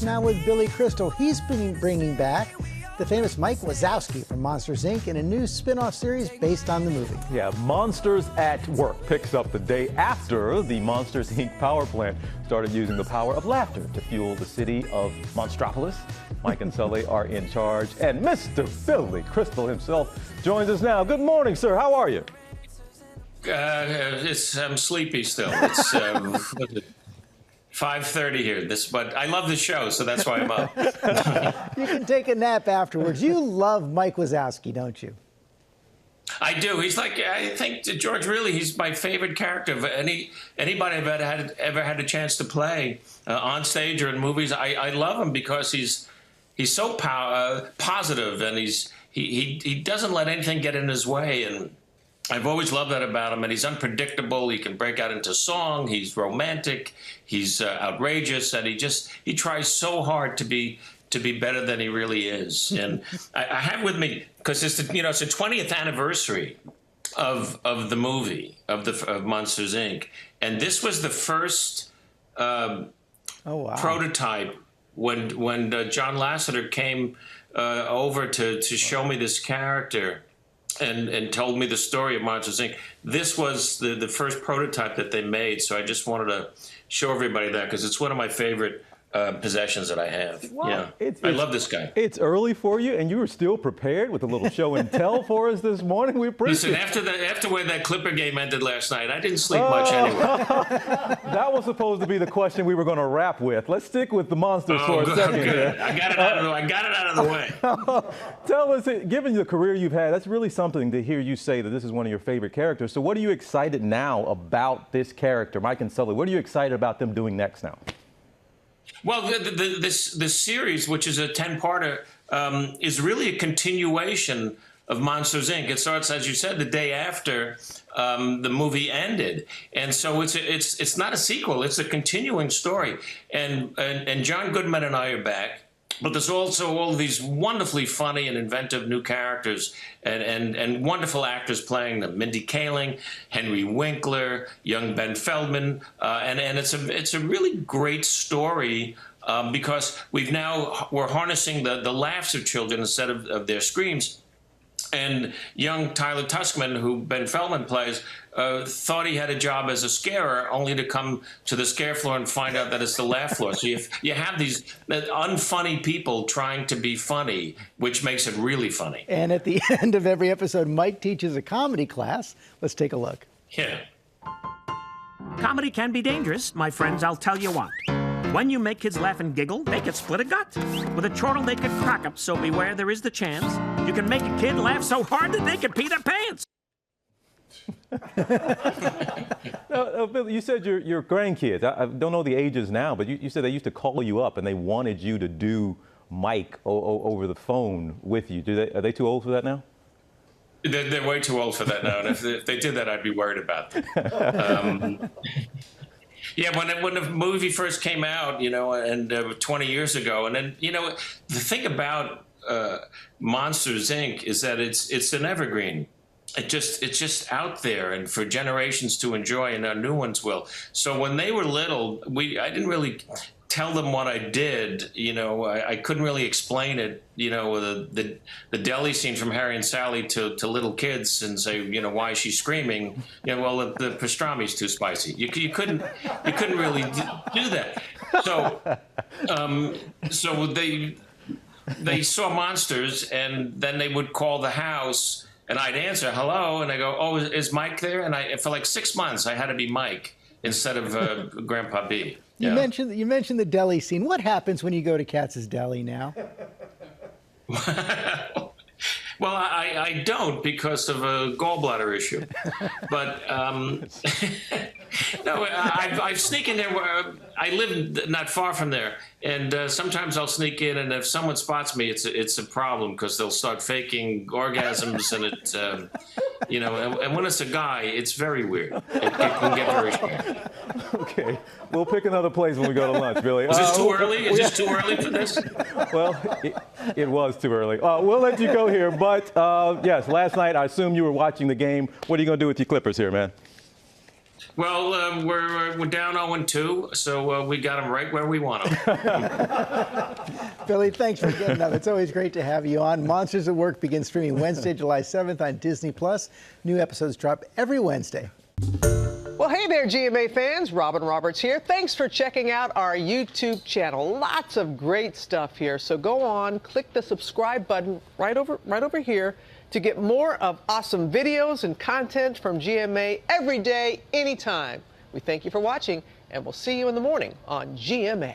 Now with Billy Crystal, he's been bringing back the famous Mike Wazowski from Monsters, Inc. in a new spin-off series based on the movie. Yeah, Monsters at Work picks up the day after the Monsters, Inc. power plant started using the power of laughter to fuel the city of Monstropolis. Mike and Sully are in charge, and Mr. Billy Crystal himself joins us now. Good morning, sir. How are you? I'm sleepy still. It's 5:30 here. But I love the show, so that's why I'm up. You can take a nap afterwards. You love Mike Wazowski, don't you? I do. He's like, I think, George, really, he's my favorite character of anybody I've ever had a chance to play on stage or in movies. I love him because he's so positive, and he doesn't let anything get in his way, and I've always loved that about him, and he's unpredictable. He can break out into song. He's romantic. He's outrageous, and he tries so hard to be better than he really is. And I have with me, because it's the 20th anniversary of the movie of Monsters, Inc. And this was the first prototype when John Lasseter came over to show me this character. And told me the story of Monsters, Inc. This was the first prototype that they made, so I just wanted to show everybody that because it's one of my favorite possessions that I have. Wow. Yeah, I love this guy. It's early for you, and you were still prepared with a little show and tell for us this morning. We appreciate it. Listen, after when that Clipper game ended last night, I didn't sleep much anyway. That was supposed to be the question we were going to wrap with. Let's stick with the Monsters for a second here. I got it out of the way. Tell us, given the career you've had, that's really something to hear you say that this is one of your favorite characters. So what are you excited now about this character, Mike and Sully? What are you excited about them doing next now? Well, this series, which is a 10-parter, is really a continuation of Monsters, Inc. It starts, as you said, the day after the movie ended, and so it's not a sequel; it's a continuing story. And John Goodman and I are back. But there's also all these wonderfully funny and inventive new characters and wonderful actors playing them. Mindy Kaling, Henry Winkler, young Ben Feldman. And it's a really great story because we're harnessing the laughs of children instead of their screams. And young Tyler Tuskman, who Ben Feldman plays, thought he had a job as a scarer, only to come to the scare floor and find out that it's the laugh floor. So you have these unfunny people trying to be funny, which makes it really funny. And at the end of every episode, Mike teaches a comedy class. Let's take a look. Yeah. Comedy can be dangerous, my friends, I'll tell you what. When you make kids laugh and giggle, they could split a gut. With a chortle, they could crack up, so beware, there is the chance. You can make a kid laugh so hard that they could pee their pants. Billy, you said your grandkids, I don't know the ages now, but you said they used to call you up and they wanted you to do Mike over the phone with you. Are they too old for that now? They're way too old for that now, and if they did that, I'd be worried about them. Yeah, when the movie first came out, and 20 years ago, and then, the thing about Monsters, Inc. is that it's an evergreen. It's just out there and for generations to enjoy, and our new ones will. So when they were little, I didn't really tell them what I did. I couldn't really explain it. The Deli scene from Harry and Sally to little kids and say, why is she screaming? Well, the pastrami's too spicy. You couldn't really do that. So they saw Monsters, and then they would call the house, and I'd answer, hello, and I go, oh, is Mike there? And for like 6 months, I had to be Mike instead of Grandpa B. You mentioned the Deli scene. What happens when you go to Katz's Deli now? Well, I don't because of a gallbladder issue. But no, I sneak in there. I live not far from there, and sometimes I'll sneak in, and if someone spots me, it's a problem because they'll start faking orgasms, and and when it's a guy, it's very weird. It can get very strange. Okay, we'll pick another place when we go to lunch, Billy. Is this too early? Is this too early for this? Well, it was too early. We'll let you go here, but yes, last night I assume you were watching the game. What are you going to do with your Clippers here, man? Well, we're down 0-2, so we got them right where we want them. Billy, thanks for getting up. It's always great to have you on. Monsters at Work begins streaming Wednesday, July 7th on Disney+. New episodes drop every Wednesday. Well, hey there, GMA fans. Robin Roberts here. Thanks for checking out our YouTube channel. Lots of great stuff here. So go on, click the subscribe button right over here to get more of awesome videos and content from GMA every day, anytime. We thank you for watching, and we'll see you in the morning on GMA.